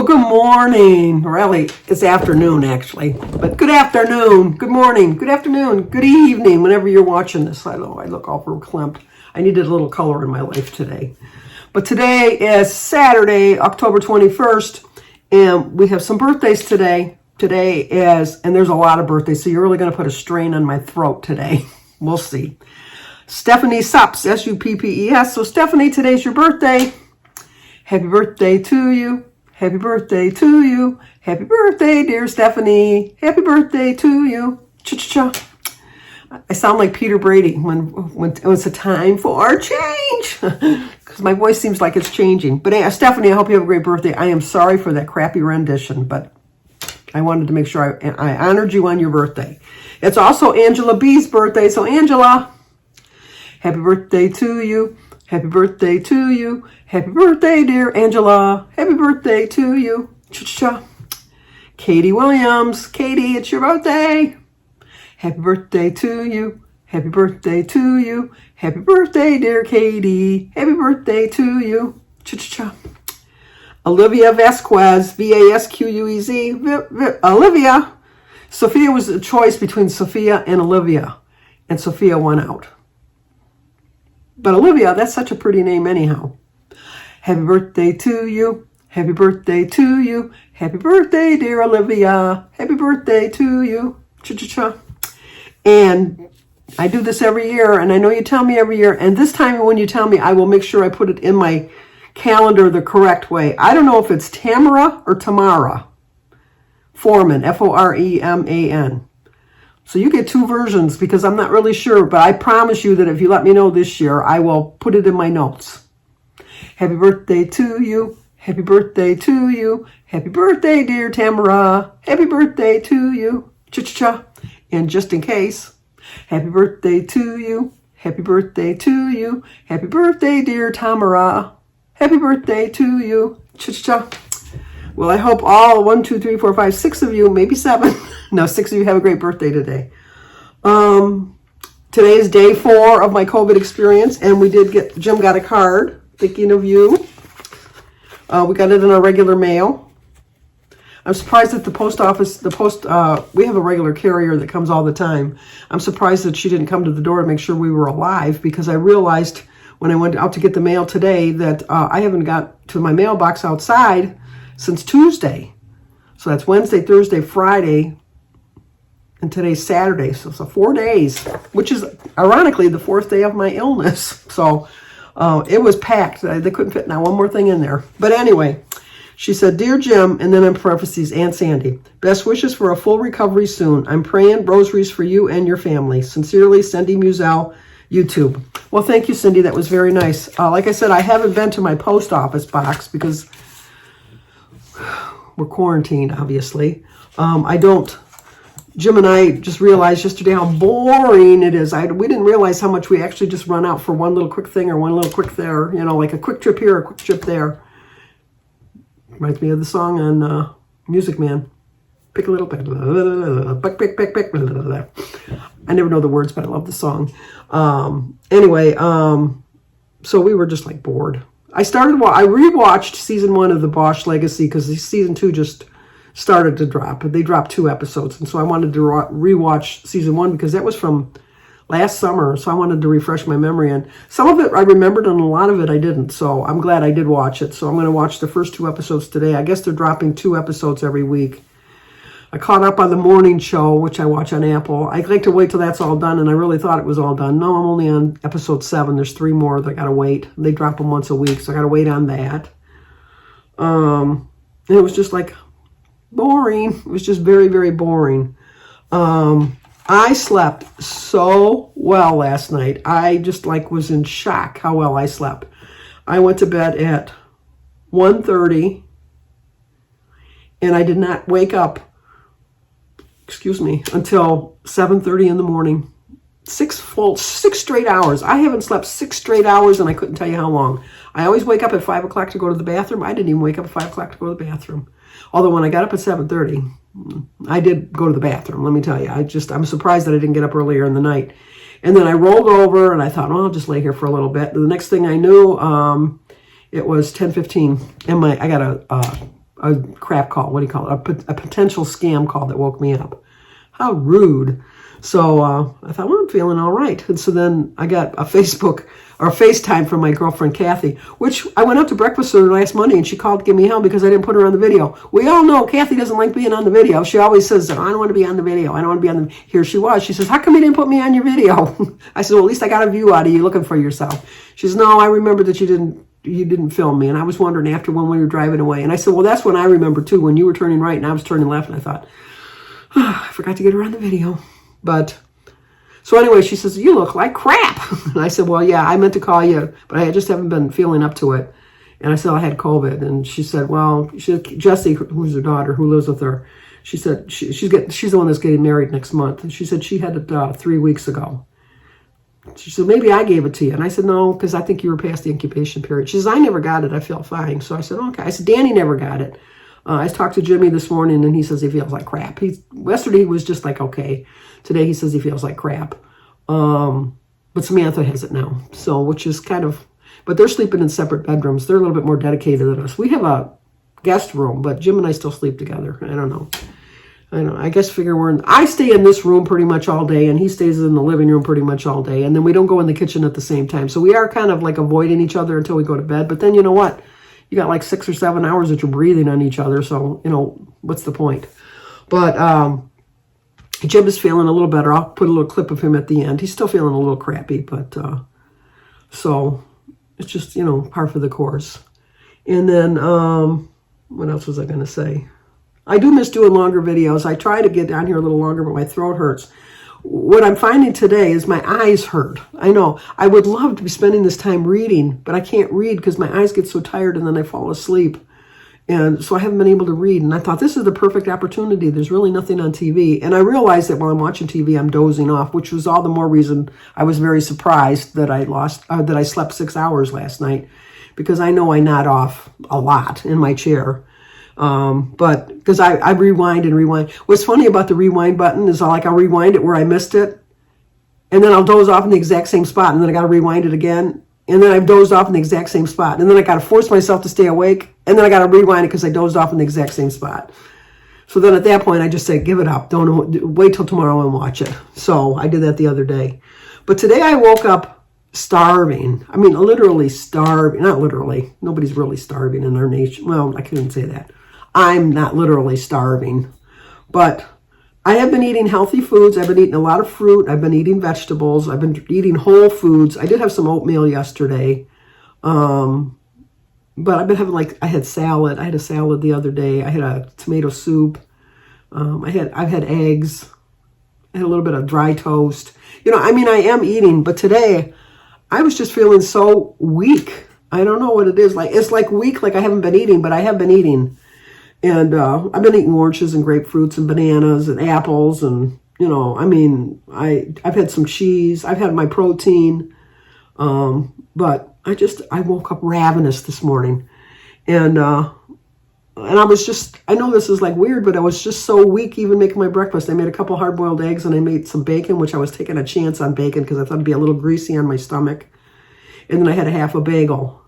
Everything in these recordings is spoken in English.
good morning. Really, it's afternoon actually, but good afternoon, good morning, good afternoon, good evening, whenever you're watching this. I know I look all verklempt. I needed a little color in my life today. But today is Saturday, October 21st, and we have some birthdays today. Today is, and there's a lot of birthdays, so you're really going to put a strain on my throat today. We'll see. Stephanie Supps, S-U-P-P-E-S. So Stephanie, today's your birthday. Happy birthday to you. Happy birthday to you. Happy birthday, dear Stephanie. Happy birthday to you. Cha-cha-cha. I sound like Peter Brady when it was a time for a change. Because my voice seems like it's changing. But Stephanie, I hope you have a great birthday. I am sorry for that crappy rendition, but I wanted to make sure I honored you on your birthday. It's also Angela B's birthday. So Angela, happy birthday to you. Happy birthday to you. Happy birthday, dear Angela. Happy birthday to you. Cha-cha-cha. Katie Williams. Katie, it's your birthday. Happy birthday to you. Happy birthday to you. Happy birthday, dear Katie. Happy birthday to you. Cha-cha-cha. Olivia Vasquez. V-A-S-Q-U-E-Z. Olivia. Sophia was a choice between Sophia and Olivia. And Sophia won out. But Olivia, that's such a pretty name anyhow. Happy birthday to you. Happy birthday to you. Happy birthday, dear Olivia. Happy birthday to you. Cha-cha-cha. And I do this every year, and I know you tell me every year, and this time when you tell me, I will make sure I put it in my calendar the correct way. I don't know if it's Tamara or Tamara Foreman, F-O-R-E-M-A-N. So you get two versions because I'm not really sure, but I promise you that if you let me know this year, I will put it in my notes. Happy birthday to you. Happy birthday to you. Happy birthday, dear Tamara. Happy birthday to you. Cha-cha-cha. And just in case, happy birthday to you. Happy birthday to you. Happy birthday, dear Tamara. Happy birthday to you. Cha-cha-cha. Well, I hope all 1, 2, 3, 4, 5, 6 of you, maybe 7. No, 6 of you have a great birthday today. Today is day 4 of my COVID experience, and Jim got a card, thinking of you. We got it in our regular mail. I'm surprised that the post office, we have a regular carrier that comes all the time. I'm surprised that she didn't come to the door to make sure we were alive, because I realized when I went out to get the mail today that I haven't got to my mailbox outside since Tuesday. So that's Wednesday, Thursday, Friday, and today's Saturday. So 4 days, which is ironically the 4th day of my illness. So it was packed. They couldn't fit now one more thing in there. But anyway, she said, Dear Jim, and then in parentheses, Aunt Sandy, best wishes for a full recovery soon. I'm praying rosaries for you and your family. Sincerely, Cindy Musell, YouTube. Well, thank you, Cindy. That was very nice. Like I said, I haven't been to my post office box because we're quarantined, obviously. Jim and I just realized yesterday how boring it is. We didn't realize how much we actually just run out for one little quick thing or one little quick there, like a quick trip here, a quick trip there. Reminds me of the song on Music Man. Pick a little pick, pick. I never know the words, but I love the song. Anyway, so we were just like bored. I rewatched season 1 of The Bosch Legacy because season 2 just started to drop. They dropped 2 episodes, and so I wanted to rewatch season 1 because that was from last summer. So I wanted to refresh my memory, and some of it I remembered, and a lot of it I didn't. So I'm glad I did watch it. So I'm going to watch the first 2 episodes today. I guess they're dropping 2 episodes every week. I caught up on the morning show, which I watch on Apple. I like to wait till that's all done, and I really thought it was all done. No, I'm only on episode 7. There's 3 more that I gotta wait. They drop them once a week, so I gotta wait on that. And it was just like boring. It was just very, very boring. I slept so well last night. I just was in shock how well I slept. I went to bed at 1:30, and I did not wake up until 7:30 in the morning. 6 straight hours. I haven't slept 6 straight hours, and I couldn't tell you how long. I always wake up at 5 o'clock to go to the bathroom. I didn't even wake up at 5 o'clock to go to the bathroom. Although when I got up at 7:30, I did go to the bathroom, let me tell you. I'm surprised that I didn't get up earlier in the night. And then I rolled over, and I thought, well, I'll just lay here for a little bit. The next thing I knew, it was 10:15, and I got a a crap call. What do you call it? A potential scam call that woke me up. How rude. So I thought, well, I'm feeling all right. And so then I got a Facebook or a FaceTime from my girlfriend, Kathy, which I went out to breakfast with her last Monday, and she called to give me hell because I didn't put her on the video. We all know Kathy doesn't like being on the video. She always says, I don't want to be on the video. I don't want to be on the... Here she was. She says, how come you didn't put me on your video? I said, well, at least I got a view out of you looking for yourself. She says, no, I remember that you didn't film me. And I was wondering after when we were driving away. And I said, well, that's when I remember too, when you were turning right and I was turning left. And I thought, I forgot to get her on the video. But so anyway, she says, you look like crap. And I said, well, yeah, I meant to call you, but I just haven't been feeling up to it. And I said, I had COVID. And she said, well, Jessie, who's her daughter, who lives with her, she said she's the one that's getting married next month. And she said she had it 3 weeks ago. She said, maybe I gave it to you. And I said, no, because I think you were past the incubation period. She says, I never got it. I feel fine. So I said, okay. I said, Danny never got it. I talked to Jimmy this morning, and he says he feels like crap. Yesterday he was just like, okay. Today he says he feels like crap. But Samantha has it now. So, which is kind of, but they're sleeping in separate bedrooms. They're a little bit more dedicated than us. We have a guest room, but Jim and I still sleep together. I don't know. I guess figure I stay in this room pretty much all day, and he stays in the living room pretty much all day. And then we don't go in the kitchen at the same time. So we are kind of like avoiding each other until we go to bed. But then you know what? You got like 6 or 7 hours that you're breathing on each other. So, what's the point? But Jim is feeling a little better. I'll put a little clip of him at the end. He's still feeling a little crappy, but so it's just, par for the course. And then what else was I going to say? I do miss doing longer videos. I try to get down here a little longer, but my throat hurts. What I'm finding today is my eyes hurt. I know. I would love to be spending this time reading, but I can't read because my eyes get so tired and then I fall asleep. And so I haven't been able to read. And I thought this is the perfect opportunity. There's really nothing on TV. And I realized that while I'm watching TV, I'm dozing off, which was all the more reason I was very surprised that I slept 6 hours last night, because I know I nod off a lot in my chair. But because I rewind and rewind. What's funny about the rewind button is I'll rewind it where I missed it, and then I'll doze off in the exact same spot, and then I got to rewind it again, and then I've dozed off in the exact same spot, and then I got to force myself to stay awake, and then I got to rewind it because I dozed off in the exact same spot. So then at that point I just say, give it up. Don't wait till tomorrow and watch it. So I did that the other day. But today I woke up starving. I mean, literally starving. Not literally. Nobody's really starving in our nation. Well, I couldn't say that. I'm not literally starving, but I have been eating healthy foods. I've been eating a lot of fruit. I've been eating vegetables. I've been eating whole foods. I did have some oatmeal yesterday, but I've been having I had salad. I had a salad the other day. I had a tomato soup. I've had eggs. I had a little bit of dry toast. I am eating, but today I was just feeling so weak. I don't know what it is. It's like weak, like I haven't been eating, but I have been eating. And I've been eating oranges and grapefruits and bananas and apples. And, I've had some cheese. I've had my protein. But I woke up ravenous this morning. And I was just, I know this is weird, but I was just so weak even making my breakfast. I made a couple hard-boiled eggs and I made some bacon, which I was taking a chance on bacon because I thought it'd be a little greasy on my stomach. And then I had a half a bagel.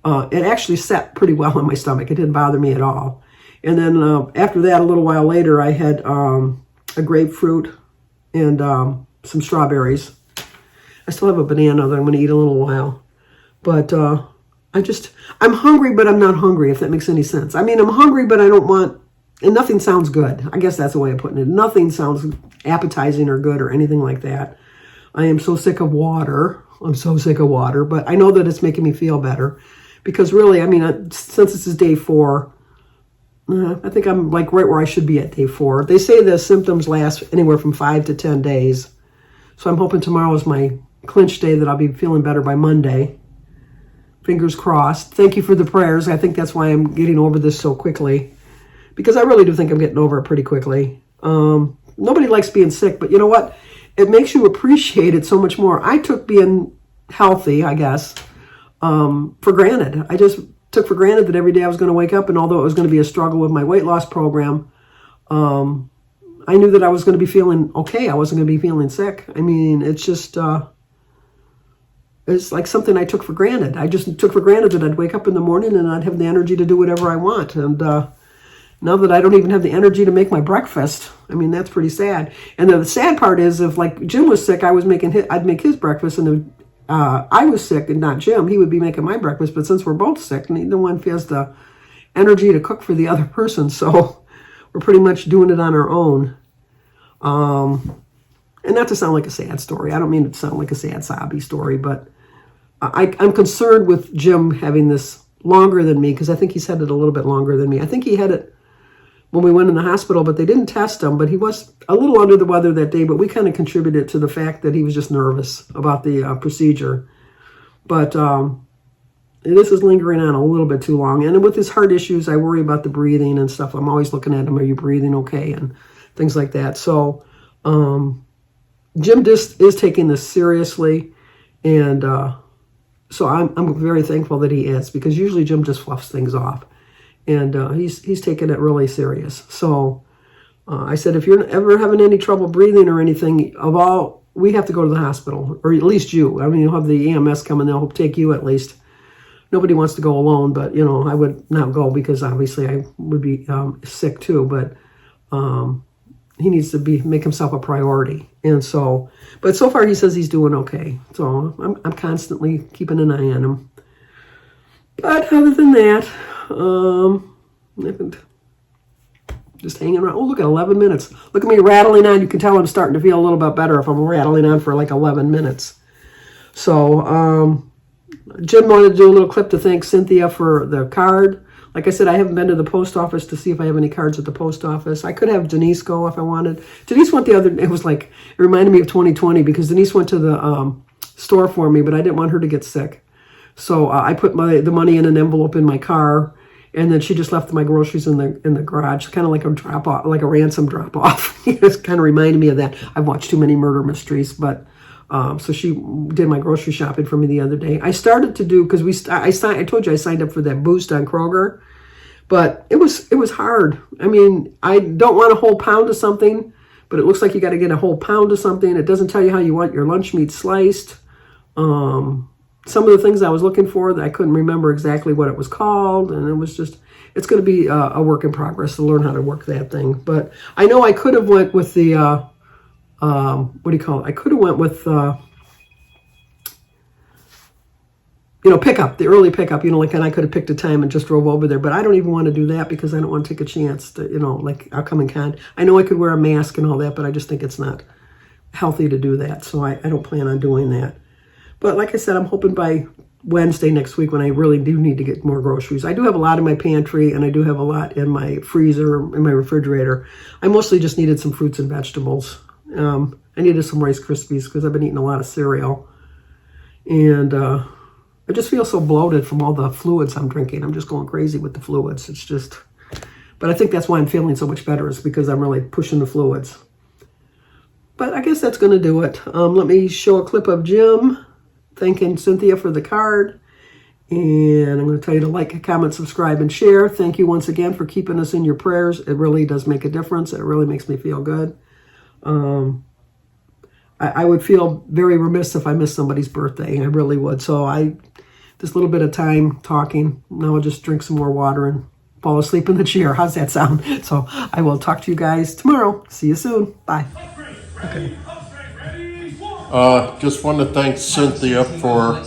It actually sat pretty well on my stomach. It didn't bother me at all. And then after that, a little while later, I had a grapefruit and some strawberries. I still have a banana that I'm going to eat in a little while. But I'm hungry, but I'm not hungry, if that makes any sense. I'm hungry, but I don't want, and nothing sounds good. I guess that's the way of putting it. Nothing sounds appetizing or good or anything like that. I am so sick of water. I'm so sick of water, but I know that it's making me feel better. Because really, since this is day 4, I think I'm right where I should be at day 4. They say the symptoms last anywhere from 5 to 10 days. So I'm hoping tomorrow is my clinch day, that I'll be feeling better by Monday. Fingers crossed. Thank you for the prayers. I think that's why I'm getting over this so quickly. Because I really do think I'm getting over it pretty quickly. Nobody likes being sick, but you know what? It makes you appreciate it so much more. I took being healthy, I guess, for granted. I just took for granted that every day I was going to wake up, and although it was going to be a struggle with my weight loss program, I knew that I was going to be feeling okay. I wasn't going to be feeling sick. It's just, it's like something I took for granted. I just took for granted that I'd wake up in the morning and I'd have the energy to do whatever I want. And now that I don't even have the energy to make my breakfast. I mean, that's pretty sad. And the sad part is, if like Jim was sick, I'd make his breakfast, and if I was sick and not Jim, he would be making my breakfast. But since we're both sick, neither one feels the energy to cook for the other person, so we're pretty much doing it on our own. And not to sound like a sad story. I don't mean it to sound like a sad sobby story, but I'm concerned with Jim having this longer than me, because I think he's had it a little bit longer than me. I think he had it when we went in the hospital, but they didn't test him. But he was a little under the weather that day, but we kind of contributed to the fact that he was just nervous about the procedure. But this is lingering on a little bit too long. And with his heart issues, I worry about the breathing and stuff. I'm always looking at him, are you breathing okay, and things like that. So Jim just is taking this seriously, and so I'm very thankful that he is, because usually Jim just fluffs things off. And he's taking it really serious. So I said, if you're ever having any trouble breathing or anything, we have to go to the hospital, or at least you. I mean, you'll have the EMS come and they'll take you at least. Nobody wants to go alone, but, I would not go, because obviously I would be sick too. But he needs to make himself a priority. And so, but so far he says he's doing okay. So I'm constantly keeping an eye on him. But other than that, just hanging around. Oh, look at 11 minutes. Look at me rattling on. You can tell I'm starting to feel a little bit better if I'm rattling on for like 11 minutes. So, Jim wanted to do a little clip to thank Cynthia for the card. Like I said, I haven't been to the post office to see if I have any cards at the post office. I could have Denise go if I wanted. Denise went it reminded me of 2020, because Denise went to the store for me, but I didn't want her to get sick. So I put the money in an envelope in my car, and then she just left my groceries in the garage, kind of like a drop off, like a ransom drop off. It's kind of reminded me of that. I've watched too many murder mysteries, but so she did my grocery shopping for me the other day. I started to do, because I told you I signed up for that boost on Kroger, but it was hard. I mean, I don't want a whole pound of something, but it looks like you got to get a whole pound of something. It doesn't tell you how you want your lunch meat sliced. Some of the things I was looking for, that I couldn't remember exactly what it was called, and it's going to be a work in progress to learn how to work that thing. But I know I could have went with the what do you call it? I could have went with pickup, the early pickup. And I could have picked a time and just drove over there. But I don't even want to do that, because I don't want to take a chance to, like I'll come in contact. I know I could wear a mask and all that, but I just think it's not healthy to do that. So I don't plan on doing that. But like I said, I'm hoping by Wednesday next week, when I really do need to get more groceries. I do have a lot in my pantry, and I do have a lot in my freezer, in my refrigerator. I mostly just needed some fruits and vegetables. I needed some Rice Krispies, because I've been eating a lot of cereal. And I just feel so bloated from all the fluids I'm drinking. I'm just going crazy with the fluids. But I think that's why I'm feeling so much better, is because I'm really pushing the fluids. But I guess that's going to do it. Let me show a clip of Jim thanking Cynthia for the card. And I'm going to tell you to like, comment, subscribe, and share. Thank you once again for keeping us in your prayers. It really does make a difference. It really makes me feel good. I would feel very remiss if I missed somebody's birthday. I really would. So this little bit of time talking, now I'll just drink some more water and fall asleep in the chair. How's that sound? So I will talk to you guys tomorrow. See you soon. Bye. Okay. Just want to thank Cynthia for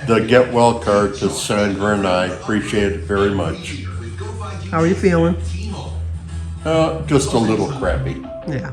the get well card to Sandra, and I appreciate it very much. How are you feeling? Just a little crappy. Yeah.